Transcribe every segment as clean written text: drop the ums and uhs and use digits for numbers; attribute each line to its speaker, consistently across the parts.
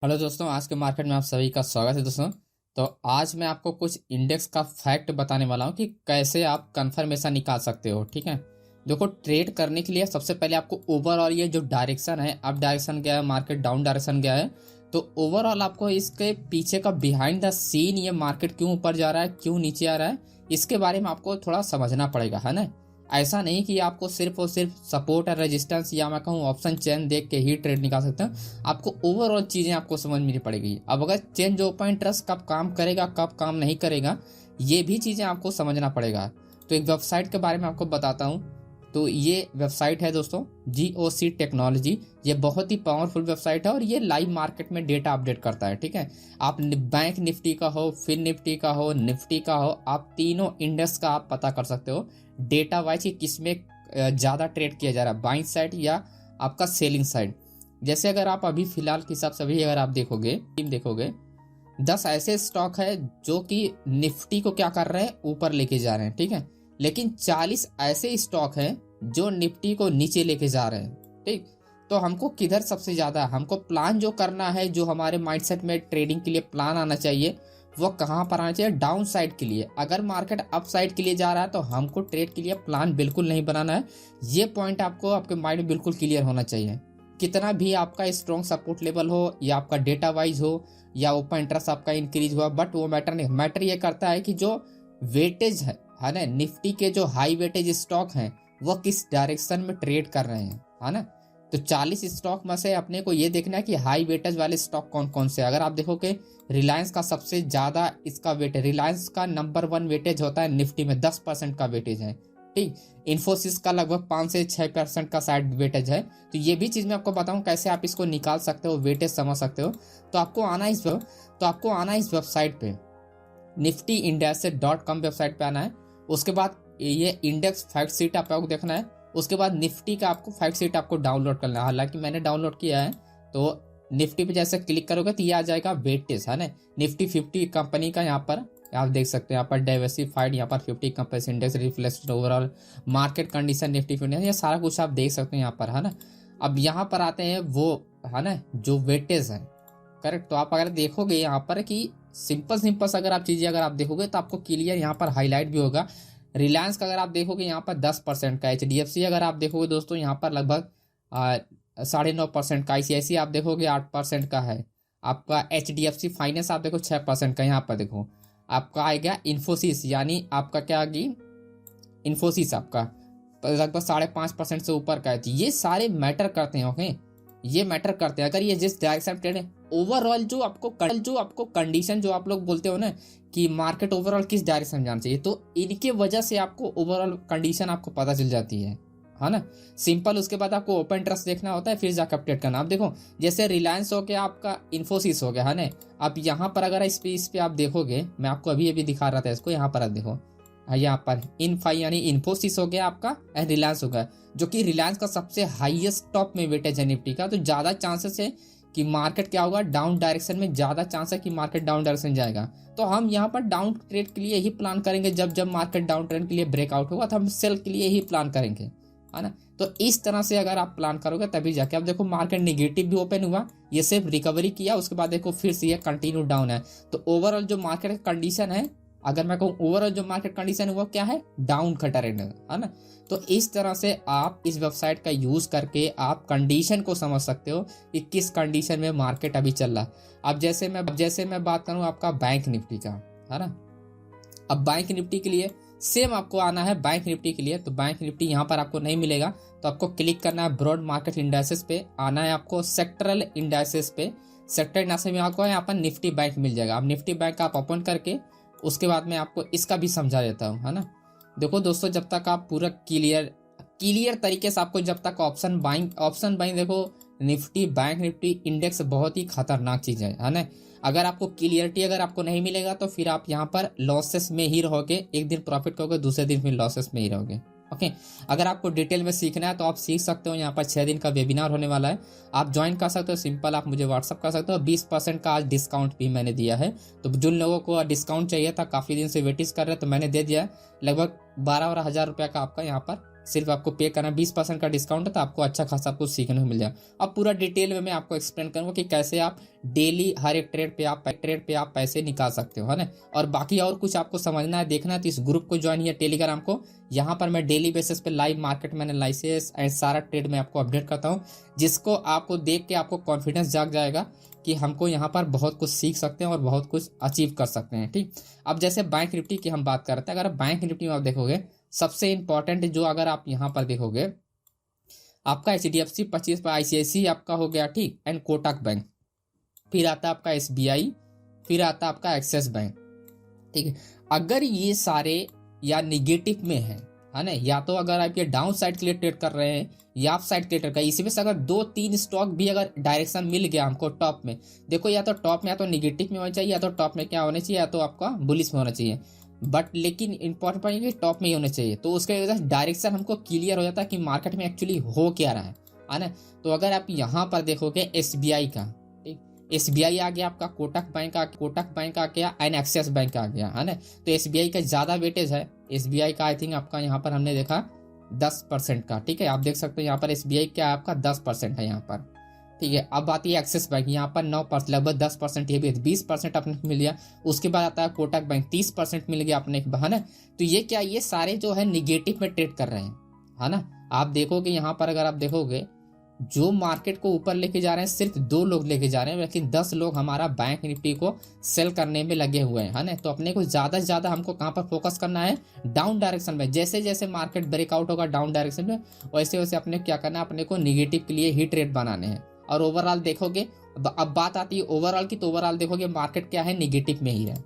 Speaker 1: Hello दोस्तों, आज के मार्केट में आप सभी का स्वागत है दोस्तों। तो आज मैं आपको कुछ इंडेक्स का फैक्ट बताने वाला हूं कि कैसे आप कंफर्मेशन निकाल सकते हो। ठीक है, देखो, ट्रेड करने के लिए सबसे पहले आपको ओवरऑल ये जो डायरेक्शन है, अप डायरेक्शन गया है, मार्केट डाउन डायरेक्शन गया है, तो ओवरऑल आपको इसके पीछे का बिहाइंड द सीन, ये मार्केट क्यों ऊपर जा रहा है, क्यों नीचे आ रहा है, इसके बारे में आपको थोड़ा समझना पड़ेगा, है ना। ऐसा नहीं कि आपको सिर्फ और सिर्फ सपोर्ट और रेजिस्टेंस या मैं कहूँ ऑप्शन चेन देख के ही ट्रेड निकाल सकते हैं। आपको ओवरऑल चीज़ें आपको समझ में पड़ेगी। अब अगर चेंज ओपन इंटरेस्ट कब काम करेगा, कब काम नहीं करेगा, ये भी चीज़ें आपको समझना पड़ेगा। तो एक वेबसाइट के बारे में आपको बताता हूँ। तो ये वेबसाइट है दोस्तों, GOC टेक्नोलॉजी। ये बहुत ही पावरफुल वेबसाइट है और ये लाइव मार्केट में डेटा अपडेट करता है। ठीक है, आप बैंक निफ्टी का हो, फिन निफ्टी का हो, निफ्टी का हो, आप तीनों इंडेक्स का आप पता कर सकते हो डेटा वाइज कि किसमें ज़्यादा ट्रेड किया जा रहा है, बाइंग साइड या आपका सेलिंग साइड। जैसे अगर आप अभी फिलहाल के हिसाब से अभी अगर आप देखोगे 10 ऐसे स्टॉक है जो कि निफ्टी को क्या कर रहे हैं, ऊपर लेके जा रहे हैं। ठीक है, लेकिन 40 ऐसे स्टॉक हैं जो निफ्टी को नीचे लेके जा रहे हैं। ठीक, तो हमको किधर सबसे ज्यादा हमको प्लान जो करना है, जो हमारे माइंडसेट में ट्रेडिंग के लिए प्लान आना चाहिए, वो कहाँ पर आना चाहिए, डाउन साइड के लिए। अगर मार्केट अप साइड के लिए जा रहा है तो हमको ट्रेड के लिए प्लान बिल्कुल नहीं बनाना है। ये पॉइंट आपको आपके माइंड में बिल्कुल क्लियर होना चाहिए। कितना भी आपका स्ट्रॉन्ग सपोर्ट लेवल हो या आपका डेटा वाइज हो या ओपन इंटरेस्ट आपका इंक्रीज हुआ, बट वो मैटर नहीं। मैटर ये करता है कि जो वेटेज है ना, निफ्टी के जो हाई वेटेज स्टॉक हैं वो किस डायरेक्शन में ट्रेड कर रहे हैं, है ना। तो 40 स्टॉक में से अपने को ये देखना है कि हाई वेटेज वाले स्टॉक कौन कौन से। अगर आप देखोगे रिलायंस का सबसे ज्यादा इसका वेटेज, रिलायंस का नंबर 1 वेटेज होता है निफ्टी में, 10% का वेटेज है। ठीक, इन्फोसिस का लगभग 5 से 6% का शायद वेटेज है। तो ये भी चीज मैं आपको बताऊं कैसे आप इसको निकाल सकते हो, वेटेज समझ सकते हो। तो आपको आना इस वेबसाइट पे, niftyindex.com वेबसाइट पे आना है। उसके बाद ये इंडेक्स फैक्ट शीट आपको देखना है। उसके बाद निफ्टी का आपको फैक्ट शीट आपको डाउनलोड करना है। हालांकि मैंने डाउनलोड किया है। तो निफ्टी पे जैसे क्लिक करोगे तो ये आ जाएगा वेटेज, है ना। निफ्टी 50 कंपनी का यहाँ पर आप देख सकते हैं, यहाँ पर डाइवर्सिफाइड, यहाँ पर 50 company index reflect overall market condition Nifty 50, ये सारा कुछ आप देख सकते हैं यहाँ पर, है ना। अब यहाँ पर आते हैं वो, है ना, जो वेटेज है, करेक्ट। तो आप अगर देखोगे यहाँ पर कि सिंपल से अगर आप चीजें अगर आप देखोगे तो आपको क्लियर यहाँ पर हाईलाइट भी होगा। रिलायंस का अगर आप देखोगे यहाँ पर 10% का, HDFC अगर आप देखोगे दोस्तों यहाँ पर लगभग 9.5% का, ICICI आप देखोगे 8% का है। आपका HDFC फाइनेंस आप देखो 6% का। यहाँ पर देखो आपका आएगा इन्फोसिस, यानी आपका क्या आ गई, इन्फोसिस आपका लगभग 5.5% से ऊपर का है। तो ये सारे मैटर करते हैं, ओके, ये मैटर करते हैं। अगर ये जिस डायरेक्शन ट्रेड है, ओवरऑल जो आपको कंडीशन जो आप लोग बोलते हो ना कि मार्केट ओवरऑल किस डायरेक्शन में जाना चाहिए, तो इनके वजह से आपको ओवरऑल कंडीशन आपको पता चल जाती है ना। सिंपल। उसके बाद आपको ओपन इंटरेस्ट देखना होता है, फिर जाकर अपडेट करना। आप देखो जैसे रिलायंस हो गया, आपका इन्फोसिस हो गया, है ना। अब यहाँ पर अगर इस पे आप देखोगे, मैं आपको अभी अभी दिखा रहा था इसको, यहाँ पर आप देखो, यहाँ पर इनफाई यानी इन्फोसिस हो गया आपका, एंड रिलायंस हो गया, जो कि रिलायंस का सबसे हाईएस्ट टॉप में वेटेज है निफ्टी का। तो ज्यादा चांसेस है कि मार्केट क्या होगा, डाउन डायरेक्शन में ज्यादा चांस है कि मार्केट डाउन डायरेक्शन जाएगा। तो हम यहाँ पर डाउन ट्रेड के लिए ही प्लान करेंगे। जब जब मार्केट डाउन ट्रेंड के लिए ब्रेकआउट होगा तो हम सेल के लिए ही प्लान करेंगे, है ना। तो इस तरह से अगर आप प्लान करोगे तभी जाके, अब देखो मार्केट निगेटिव भी ओपन हुआ, ये सिर्फ रिकवरी किया, उसके बाद देखो फिर से ये कंटिन्यू डाउन है। तो ओवरऑल जो मार्केट कंडीशन है, अगर मैं कहूँ ओवरऑल जो मार्केट कंडीशन है वो क्या है, डाउन का ट्रेंड है ना। तो इस तरह से आप इस वेबसाइट का यूज करके आप कंडीशन को समझ सकते हो कि किस कंडीशन में मार्केट अभी चल रहा। अब जैसे मैं बात करूं आपका बैंक निफ्टी का, है ना। अब बैंक निफ्टी के लिए सेम आपको आना है बैंक निफ्टी के लिए। तो बैंक निफ्टी यहाँ पर आपको नहीं मिलेगा, तो आपको क्लिक करना है ब्रॉड मार्केट इंडाइसेस पे, आना है आपको सेक्टरल इंडाइसेस पे। सेक्टर इंडाइसेस में आपको यहाँ पर निफ्टी बैंक मिल जाएगा। अब निफ्टी बैंक आप ओपन करके उसके बाद मैं आपको इसका भी समझा देता हूँ, है ना। देखो दोस्तों, जब तक आप पूरा क्लियर तरीके से आपको, जब तक ऑप्शन बाइंग देखो, निफ्टी बैंक निफ्टी इंडेक्स बहुत ही खतरनाक चीज है ना। अगर आपको क्लियरिटी अगर आपको नहीं मिलेगा तो फिर आप यहाँ पर लॉसेस में ही रहोगे। एक दिन प्रॉफिट करोगे, दूसरे दिन फिर लॉसेस में ही रहोगे, ओके। अगर आपको डिटेल में सीखना है तो आप सीख सकते हो। यहाँ पर 6 दिन का वेबिनार होने वाला है, आप ज्वाइन कर सकते हो। सिंपल, आप मुझे व्हाट्सअप कर सकते हो। 20% का आज डिस्काउंट भी मैंने दिया है। तो जिन लोगों को डिस्काउंट चाहिए था, काफ़ी दिन से वेटिस कर रहे, तो मैंने दे दिया है। लगभग 12 हज़ार रुपये का आपका यहाँ पर सिर्फ आपको पे करना, 20% का डिस्काउंट है, तो आपको अच्छा खासा आपको सीखने को मिल जाएगा। अब पूरा डिटेल में मैं आपको एक्सप्लेन करूंगा कि कैसे आप डेली हर एक ट्रेड पे आप पैसे निकाल सकते हो, है ना। और बाकी और कुछ आपको समझना है, देखना है, तो इस ग्रुप को ज्वाइन किया टेलीग्राम को। यहाँ पर मैं डेली बेसिस पे लाइव मार्केट में एनालिसिस एंड सारा ट्रेड में आपको अपडेट करता हूँ, जिसको आपको देख के आपको कॉन्फिडेंस जाग जाएगा कि हमको यहाँ पर बहुत कुछ सीख सकते हैं और बहुत कुछ अचीव कर सकते हैं, ठीक। अब जैसे बैंक निफ्टी की हम बात करते हैं, अगर बैंक निफ्टी में आप देखोगे सबसे इंपॉर्टेंट जो अगर आप यहाँ पर देखोगे आपका HDFC 25 पर ICICI आपका हो गया, ठीक, एंड कोटक बैंक, फिर आता है आपका SBI, फिर आता है आपका एक्सिस बैंक, ठीक है। अगर ये सारे या निगेटिव में है ना, या तो अगर आप ये डाउन साइड के लिए ट्रेड कर रहे हैं या अप साइड के लिए ट्रेड कर, इसी में से अगर 2-3 स्टॉक भी अगर डायरेक्शन मिल गया हमको टॉप में, देखो या तो टॉप में या तो निगेटिव में होना चाहिए, या तो टॉप में क्या होना चाहिए, या तो आपका बुलिश में होना चाहिए, बट लेकिन इंपॉर्टेंट पॉइंट है कि टॉप में ही होने चाहिए। तो उसके वजह से डायरेक्शन हमको क्लियर हो जाता है कि मार्केट में एक्चुअली हो क्या रहा है ना। तो अगर आप यहाँ पर देखोगे SBI का, ठीक, SBI आ गया आपका, कोटक बैंक आ गया एंड एक्सिस बैंक आ गया, है ना। तो SBI का ज्यादा वेटेज है, SBI का आई थिंक आपका यहाँ पर हमने देखा 10% का, ठीक है। आप देख सकते हो यहाँ पर SBI क्या है आपका 10% है यहाँ पर, ठीक है। अब आती है एक्सिस बैंक, यहाँ पर 9%, लगभग 10%, ये भी 20% अपने को मिल गया। उसके बाद आता है कोटक बैंक, 30% मिल गया अपने को, है ना। तो ये क्या, ये सारे जो है निगेटिव में ट्रेड कर रहे हैं, है ना। आप देखोगे यहाँ पर, अगर आप देखोगे जो मार्केट को ऊपर लेके जा रहे हैं सिर्फ 2 लोग लेके जा रहे हैं, लेकिन 10 लोग हमारा बैंक निफ्टी को सेल करने में लगे हुए हैं, है ना। तो अपने को ज्यादा से ज्यादा हमको कहाँ पर फोकस करना है, डाउन डायरेक्शन में। जैसे जैसे मार्केट ब्रेकआउट होगा डाउन डायरेक्शन में, वैसे वैसे अपने क्या करना है, अपने को निगेटिव के लिए ही ट्रेड बनाने हैं। और ओवरऑल देखोगे, अब बात आती है ओवरऑल की, तो ओवरऑल देखोगे मार्केट क्या है, निगेटिव में ही है,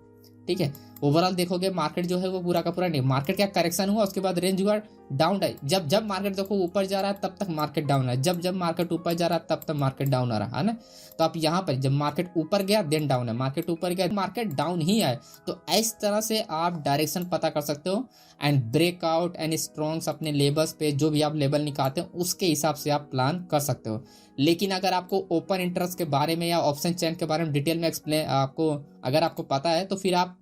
Speaker 1: ठीक है। ओवरऑल देखोगे मार्केट जो है वो पूरा का पूरा नहीं, मार्केट क्या करेक्शन हुआ, उसके बाद रेंज हुआ डाउन है। जब जब मार्केट देखो ऊपर जा रहा है तब तक मार्केट डाउन है, जब जब मार्केट ऊपर जा रहा है तब तक मार्केट डाउन आ रहा है ना। तो आप यहाँ पर जब मार्केट ऊपर गया देन डाउन है, मार्केट ऊपर गया मार्केट डाउन ही है। तो इस तरह से आप डायरेक्शन पता कर सकते हो एंड ब्रेकआउट एंड स्ट्रॉन्ग्स अपने लेवल्स पे जो भी आप लेवल निकालते हो उसके हिसाब से आप प्लान कर सकते हो। लेकिन अगर आपको ओपन इंटरेस्ट के बारे में या ऑप्शन चेन के बारे में डिटेल में एक्सप्लेन आपको अगर आपको पता है, तो फिर आप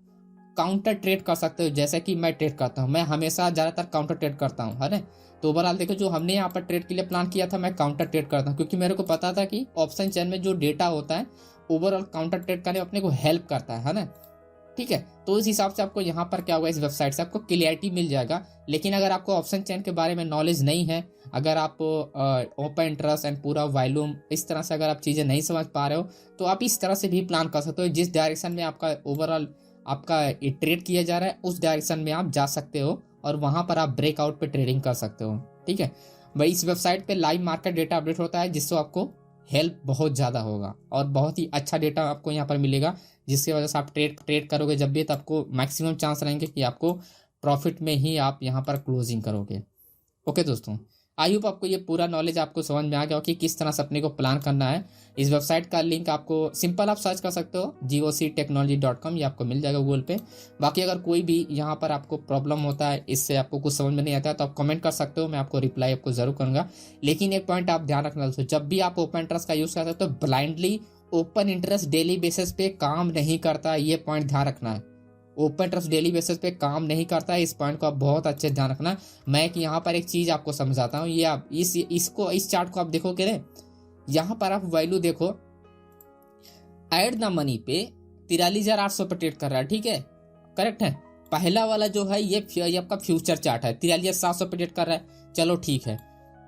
Speaker 1: काउंटर ट्रेड कर सकते हो, जैसे कि मैं ट्रेड करता हूँ। मैं हमेशा ज्यादातर काउंटर ट्रेड करता हूँ, है ना। तो ओवरऑल देखो जो हमने यहाँ पर ट्रेड के लिए प्लान किया था, मैं काउंटर ट्रेड करता हूँ, क्योंकि मेरे को पता था कि ऑप्शन चेन में जो डेटा होता है ओवरऑल काउंटर ट्रेड करने में अपने को हेल्प करता है ना, ठीक है। तो इस हिसाब से आपको यहाँ पर क्या होगा, इस वेबसाइट से आपको क्लियरिटी मिल जाएगा। लेकिन अगर आपको ऑप्शन चेन के बारे में नॉलेज नहीं है, अगर आप ओपन इंटरेस्ट एंड पूरा वॉल्यूम इस तरह से अगर आप चीजें नहीं समझ पा रहे हो, तो आप इस तरह से भी प्लान कर सकते हो। जिस डायरेक्शन में आपका ओवरऑल आपका ये ट्रेड किया जा रहा है उस डायरेक्शन में आप जा सकते हो और वहां पर आप ब्रेकआउट पे ट्रेडिंग कर सकते हो, ठीक है भाई। इस वेबसाइट पे लाइव मार्केट डेटा अपडेट होता है, जिससे आपको हेल्प बहुत ज़्यादा होगा और बहुत ही अच्छा डेटा आपको यहाँ पर मिलेगा, जिसकी वजह से आप ट्रेड करोगे जब भी, तो आपको मैक्सिमम चांस रहेंगे कि आपको प्रॉफिट में ही आप यहाँ पर क्लोजिंग करोगे। ओके दोस्तों, आई होप आपको ये पूरा नॉलेज आपको समझ में आ गया हो कि किस तरह से अपने को प्लान करना है। इस वेबसाइट का लिंक आपको सिंपल आप सर्च कर सकते हो GOCtechnology.com, ये आपको मिल जाएगा गूगल पे। बाकी अगर कोई भी यहाँ पर आपको प्रॉब्लम होता है, इससे आपको कुछ समझ में नहीं आता है, तो आप कमेंट कर सकते हो, मैं आपको रिप्लाई आपको जरूर करूँगा। लेकिन एक पॉइंट आप ध्यान रखना दोस्तों, जब भी आप ओपन इंटरेस्ट का यूज़ करते हो तो blindly open interest daily basis पे काम नहीं करता, ये पॉइंट ध्यान रखना है। ओपन इंटरेस्ट डेली बेसिस पे काम नहीं करता है, इस पॉइंट को आप बहुत अच्छे ध्यान रखना। मैं यहाँ पर एक चीज आपको समझाता हूँ, ये आप इस चार्ट को आप देखोगे ना, यहाँ पर आप वैल्यू देखो, एट द मनी पे 43,800 पे ट्रेड कर रहा है, ठीक है, करेक्ट है। पहला वाला जो है ये आपका फ्यूचर चार्ट है, 43,700 पे ट्रेड कर रहा है, चलो ठीक है।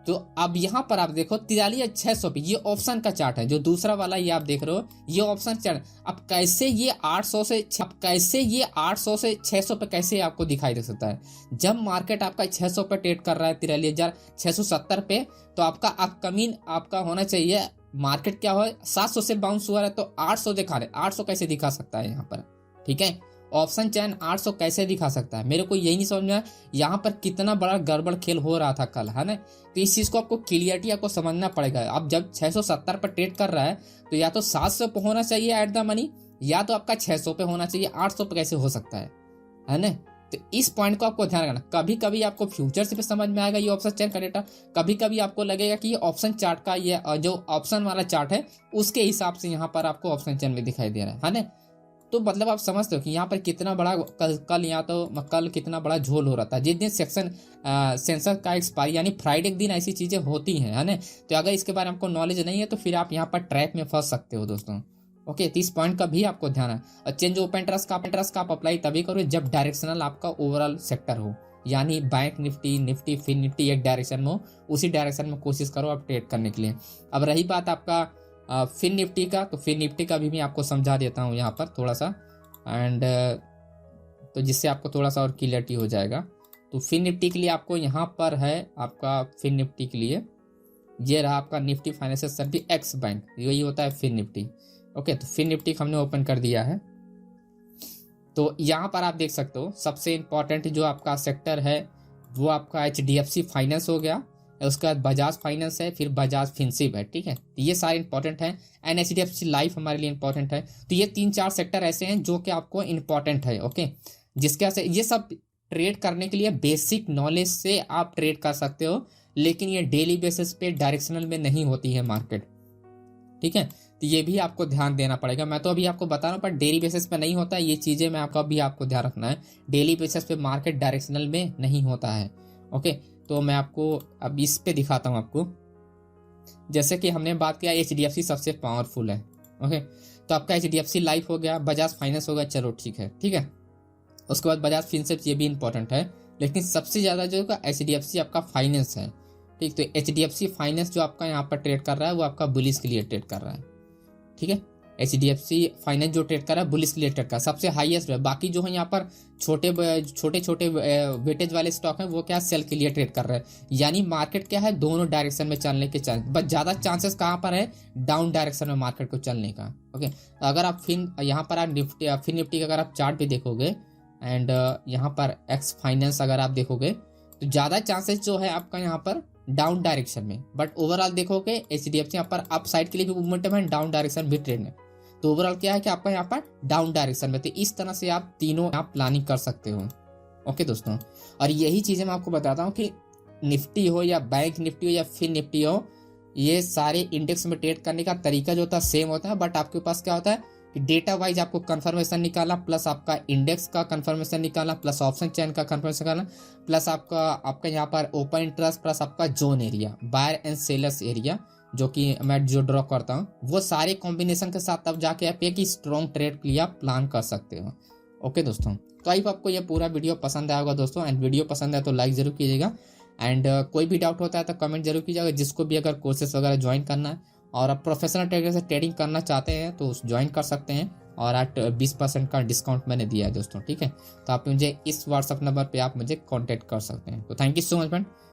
Speaker 1: तो अब यहाँ पर आप देखो 43,600 पे, ये ऑप्शन का चार्ट है। जो दूसरा वाला ये आप देख रहे हो ये ऑप्शन चार्ट। अब कैसे ये 800 से 600 पे कैसे आपको दिखाई दे सकता है, जब मार्केट आपका 600 पे ट्रेड कर रहा है 43,670 पे, तो आपका अपकमिंग आपका होना चाहिए, मार्केट क्या हो 700 से बाउंस हुआ है तो 800 दिखा रहे, 800 कैसे दिखा सकता है यहाँ पर, ठीक है। ऑप्शन चैन 800 कैसे दिखा सकता है, मेरे को यही नहीं समझ में आया यहाँ पर कितना बड़ा गड़बड़ खेल हो रहा था कल, है ना। तो इस चीज को आपको क्लियरिटी आपको समझना पड़ेगा। अब जब 670 पर ट्रेड कर रहा है तो या तो 700 पे होना चाहिए एट द मनी, या तो आपका 600 पे होना चाहिए, 800 पे कैसे हो सकता है ना। तो इस पॉइंट को आपको ध्यान रखना। कभी कभी आपको फ्यूचर से भी समझ में आएगा ये ऑप्शन चैन का डेटा, कभी कभी आपको लगेगा कि ये ऑप्शन चार्ट का ये जो ऑप्शन वाला चार्ट है उसके हिसाब से यहाँ पर आपको ऑप्शन चैन में दिखाई दे रहा है ना। तो मतलब आप समझते हो कि यहाँ पर कितना बड़ा कल कितना बड़ा झोल हो रहा था जिस दिन सेंसर का एक्सपायरी यानी फ्राइडे के दिन ऐसी चीजें होती हैं, है ना। तो अगर इसके बारे में आपको नॉलेज नहीं है तो फिर आप यहाँ पर ट्रैप में फंस सकते हो दोस्तों। ओके, तो इस पॉइंट का भी आपको ध्यान है। और चेंज ओपन इंटरेस्ट का आप अप्लाई तभी करो जब डायरेक्शनल आपका ओवरऑल सेक्टर हो, यानी बैंक निफ्टी फिन निफ्टी एक डायरेक्शन में हो, उसी डायरेक्शन में कोशिश करो आप ट्रेड करने के लिए। अब रही बात आपका फिन निफ्टी का, तो फिन निफ्टी का भी मैं आपको समझा देता हूँ यहाँ पर थोड़ा सा, एंड तो जिससे आपको थोड़ा सा और क्लियरिटी हो जाएगा। तो फिन निफ्टी के लिए आपको यहाँ पर है आपका फिन निफ्टी के लिए ये रहा आपका Nifty financial service x bank, यही होता है फिन निफ्टी। ओके, तो फिन निफ्टी हमने ओपन कर दिया है। तो यहाँ पर आप देख सकते हो सबसे इंपॉर्टेंट जो आपका सेक्टर है वो आपका HDFC फाइनेंस हो गया, उसके बाद बजाज फाइनेंस है, फिर बजाज फिनसिव है, ठीक है। तो ये सारे इंपॉर्टेंट हैं, एंड HDFC लाइफ हमारे लिए इंपॉर्टेंट है। तो ये 3-4 सेक्टर ऐसे हैं जो कि आपको इंपॉर्टेंट है। ओके, जिसके से ये सब ट्रेड करने के लिए बेसिक नॉलेज से आप ट्रेड कर सकते हो, लेकिन ये डेली बेसिस पे डायरेक्शनल में नहीं होती है मार्केट, ठीक है। तो ये भी आपको ध्यान देना पड़ेगा। मैं तो अभी आपको बता रहा हूँ, पर डेली बेसिस पे नहीं होता है ये चीजें, मैं आपको अभी आपको ध्यान रखना है। डेली बेसिस पे मार्केट डायरेक्शनल में नहीं होता है। ओके, तो मैं आपको अब इस पे दिखाता हूँ आपको। जैसे कि हमने बात किया HDFC सबसे पावरफुल है। ओके, तो आपका HDFC लाइफ हो गया, बजाज फाइनेंस हो गया, चलो ठीक है, ठीक है। उसके बाद बजाज फिनसेप, ये भी इंपॉर्टेंट है, लेकिन सबसे ज्यादा जो HDFC आपका फाइनेंस है, ठीक। तो HDFC फाइनेंस जो आपका यहाँ पर ट्रेड कर रहा है वो आपका बुलिश के लिए ट्रेड कर रहा है, ठीक है। HDFC फाइनेंस जो ट्रेड कर रहा है बुलिश के लिए ट्रेड कर रहा है, सबसे हाईएस्ट है। बाकी जो है यहाँ पर छोटे वेटेज वाले स्टॉक हैं वो क्या सेल के लिए ट्रेड कर रहे हैं, यानी मार्केट क्या है दोनों डायरेक्शन में चलने के चांस, बस ज्यादा चांसेस कहाँ पर है डाउन डायरेक्शन में मार्केट को चलने का। ओके, अगर आप यहाँ पर आप फिन निफ्टी का अगर आप चार्ट भी देखोगे, एंड यहाँ पर एक्स फाइनेंस अगर आप देखोगे, तो ज्यादा चांसेस जो है आपका यहाँ पर डाउन डायरेक्शन में, बट ओवरऑल देखोगे HDFC यहाँ पर अप साइड के लिए भी मूवमेंट है, डाउन डायरेक्शन भी ट्रेड है। तो ओवरऑल क्या है कि आपका यहाँ पर डाउन डायरेक्शन में, तो इस तरह से आप तीनों आप प्लानिंग कर सकते हो। ओके दोस्तों, और यही चीजें मैं आपको बताता हूँ कि निफ्टी हो या बैंक निफ्टी हो या फिन निफ्टी हो, ये सारे इंडेक्स में ट्रेड करने का तरीका जो होता है सेम होता है, बट आपके पास क्या होता है कि डेटा वाइज आपको कंफर्मेशन निकालना, प्लस आपका इंडेक्स का कंफर्मेशन निकालना, प्लस ऑप्शन चेन का कंफर्मेशन निकालना, प्लस आपका यहाँ पर ओपन इंटरेस्ट, प्लस आपका zone area, buyer and sellers area, जो कि मैं जो ड्रॉ करता हूँ, वो सारे कॉम्बिनेशन के साथ तब जाके आप एक स्ट्रॉन्ग ट्रेड के लिए आप प्लान कर सकते हो। ओके दोस्तों, तो आई आपको ये पूरा वीडियो पसंद आया होगा दोस्तों, एंड वीडियो पसंद आए तो लाइक जरूर कीजिएगा, एंड कोई भी डाउट होता है तो कमेंट जरूर कीजिएगा। जिसको भी अगर कोर्सेस वगैरह ज्वाइन करना है और आप प्रोफेशनल ट्रेडर से ट्रेडिंग करना चाहते हैं तो ज्वाइन कर सकते हैं, और 20% का डिस्काउंट मैंने दिया है दोस्तों, ठीक है। तो आप मुझे इस व्हाट्सअप नंबर पे आप मुझे कांटेक्ट कर सकते हैं। तो thank you so much friend.